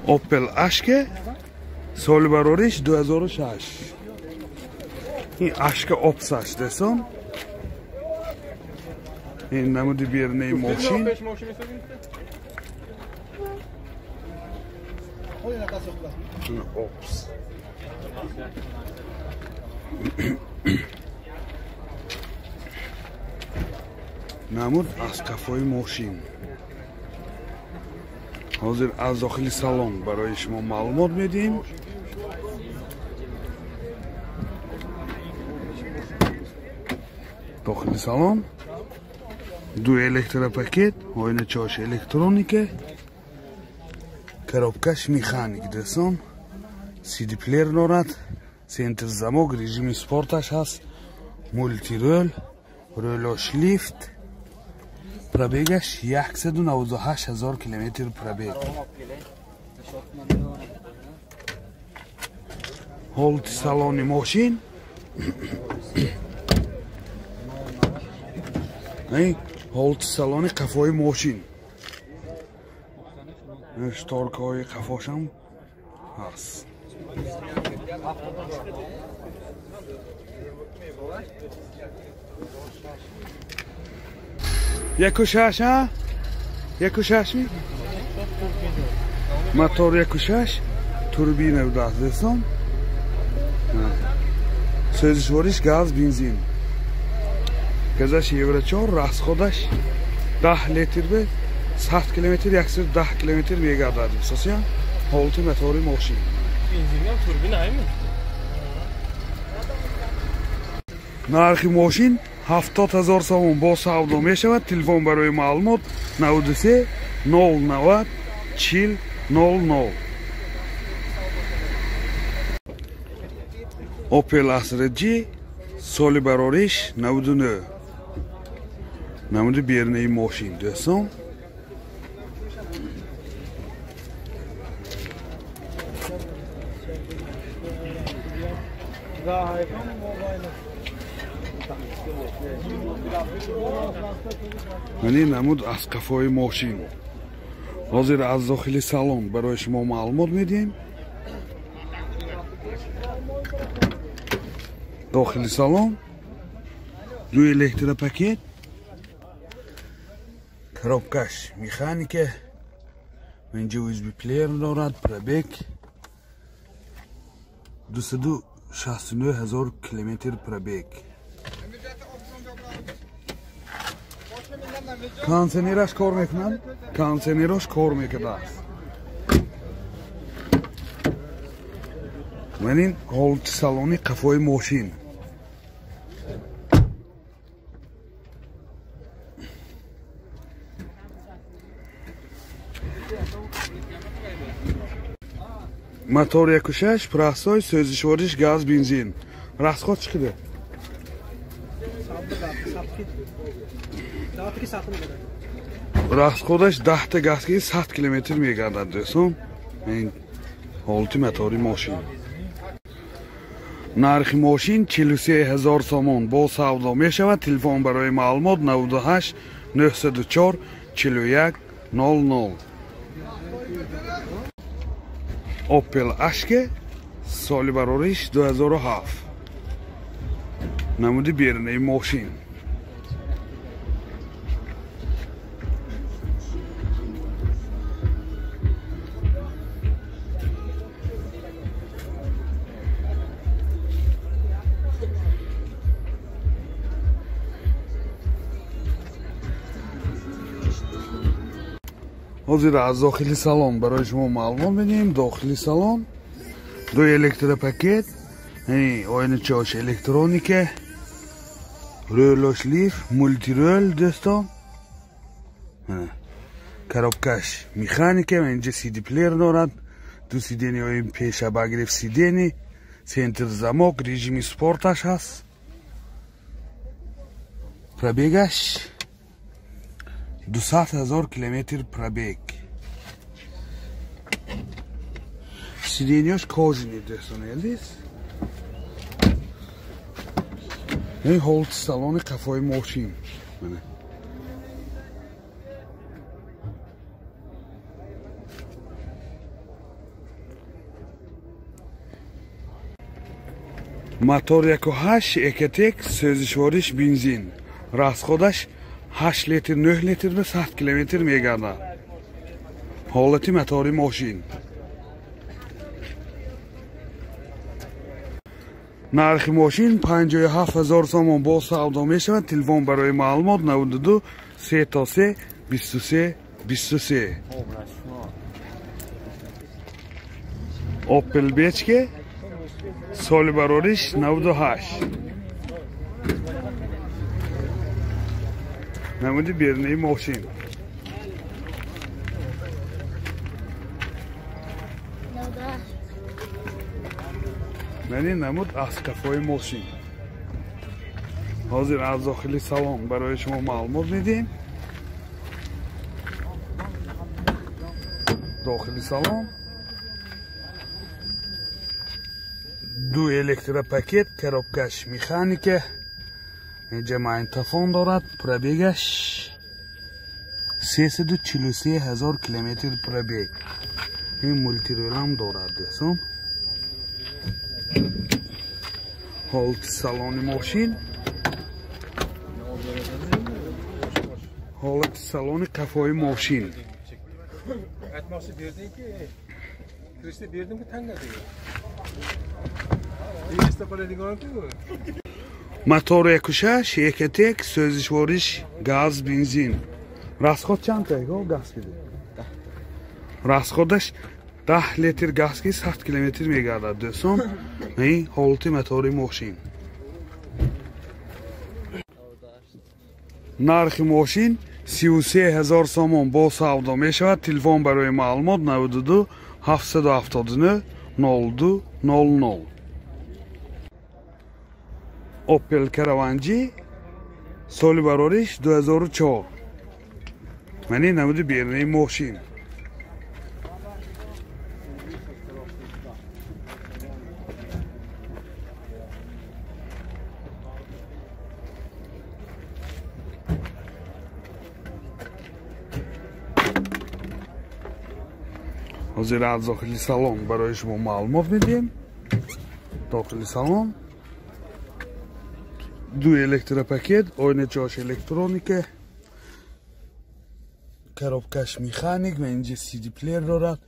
Opel Ashka соли барориш 2006. این Ashka Opsash desam. این نمودی بیرنه ماشین. Ops. نمود از کفای ماشین. حاضر از داخل سالن برای شما معلومات میدیم. داخل سالن دو الکتروپاکت، آینه چاش الکترونیکه، коробкаш механик дестон, CD плеер дорад, центр замок, режими спорташ ҳаст, мультирол, рӯлош лифт, пробегаш 198 000 километр пробег. ҳолати салони мошин ҳолати салони қафои мошин шторкаҳои қафошам ҳаст. яку шаша яку шашми мотор яку шаш турбина даст дестон сӯзишвориш газ бензин газаш евро 4 расходаш 10 литр бе 100 километр 110 километр мегардад. асосиан ҳолати мотори мошин бензинам турбина ами нархи мошин 70 000 сомон бо савдо мешавад. телефон барои маълумот 93 090 40 00. Opel Astra G соли барориш 99. намуди бернаи мошин дӯстон. یعنی نمود از قفای ماشین. حاضر از داخل سالن برای شما معلومات میدیم. داخل سالن دو الکتروپاکت، коробкаш механике، اینجا USB پلیر دارد، پربک 269 000 کیلومتر پربک. کانسنیرش کار میکنن؟ کانسنیرش کار میکرده است. و این حالت سالانی قفای ماشین. мотор 1.6 прасой сӯзишвориш газ бензин. расход чӣ қадар? расходаш 10 та газки 100 километр мегардад дӯстон. ин ҳолати мотори мошин. нархи мошин 43 000 сомон бо савдо мешавад. телефон барои маълумот 98 904 41 00. Opel Ashka соли барориш 2007. намуди бернаи мошин. حاضر از داخل سالن برای شما معلومات میدیم. داخل سالن دو الکتروپاکت، آینه چاش الکترونیکه، رولوش لیف، مولتی رول دوستان، коробкаш механике و اینجا CD پلیر دارد. دو سیدنی های پیشه بگرفت سیدنی، سنتر زماک، رژیم سپورتش هست. پربگش 200 000 کیلومتر پربگ. سیدنیاش کاژینی دوستان الدیس. این حالت سالن قفای ماشین. мотор 1.8 екатек, сӯзишвориш бензин. Расходаш 8 литр 9 литр ба 100 километр мегардад. ҳолати мотори мошин. нархи мошин 57000 сомон бо савдо мешавад. Телефон барои маълумот 92 33 23 23. Opel Bechke, соли барориш 98. намуди бернаи мошин. намуд аскафои мошин. ҳозир аз дохили салон барои шумо маълумот медиҳем. дохили салон 2 электропакет, коробкаш механика, инҷа магнитофон дорад, пробегаш 343000 километр пробег. ин мултирӯлам дорад дестон. ҳолати салони мошин, ҳолати салони қафои мошин. мотор 1.6 екатек, сӯзишвориш газ бензин. расход чанд газ киде? расходаш 10 литр газ ки 100 километр мегардад дӯстон. ин ҳолати мотори мошин. нархи мошин 33000 сомон бо савдо мешавад. телефон барои маълумот 92 779 02 00. Opel Karavanji, соли барориш 2004. мани намуди бернаи мошин. ҳозир аз дохили салон барои шумо маълумот медиҳем. дохили салон 2 электропакет, ойначош электроника, коробкаш механик ва инҷа CD плеер дорад.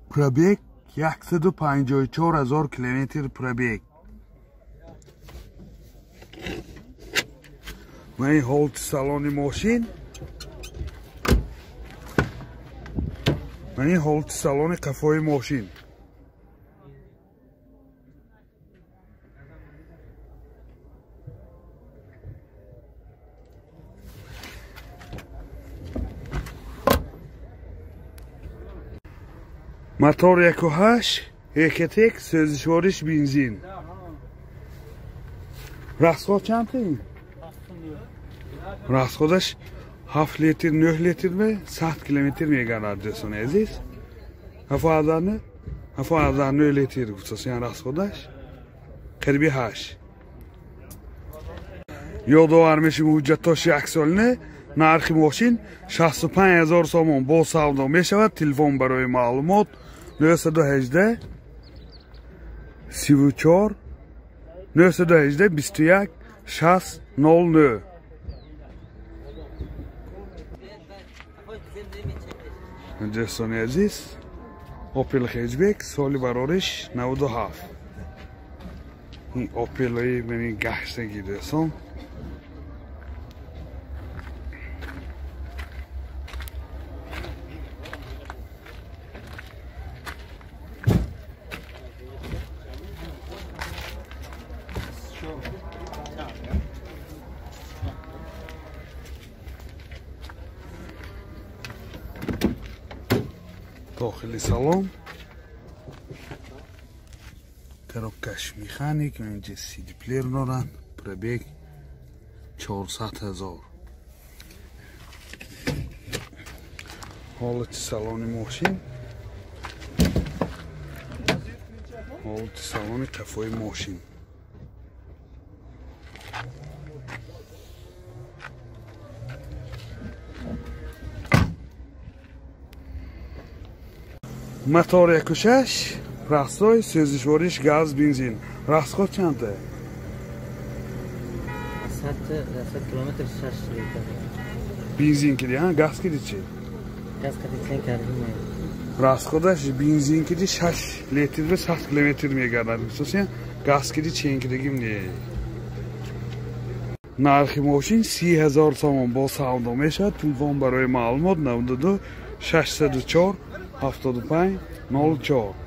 пробег 154000 километр пробег. ва ин ҳолати салони мошин. ва ин ҳолати салони қафои мошин. мотор 1.8 екатек, сӯзишвориш бензин. расход чанд ин? расходаш 7 литр 9 литр ба 100 километр мегардад дӯстон азиз. 7.9 литр хусусиян расходаш қариби 8. ёдовар мешавем ҳуҷҷатдошти аксолина. нархи мошин 65000 сомон бо савдо мешавад. телефон барои маълумот 918 34 918 21 600. дӯстони азиз, Opel Hatchback, соли барориш 97. ин Opel-ои мани гаштагӣ дӯстон. дохили салон коробкаш механик ва инҷа CD плеер дорад. пробег 400000. ҳолати салони мошин, ҳолати салони қафои мошин. мотор 1.6 Простой, сӯзишвориш, газ, бензин. Расход чанде? 100 километр 6 литр. Benzin kidi, ha? Gaz kidi chi? Gaz kadar kardime. Расходаш бензин киди 6 литр ve 7 kilometr мегардад. Мисосан газ киди чен кидагим не. Нархи мошин 30000 сомон бо савдо мешавад. Телефон барои маълумот 92 604 75 04.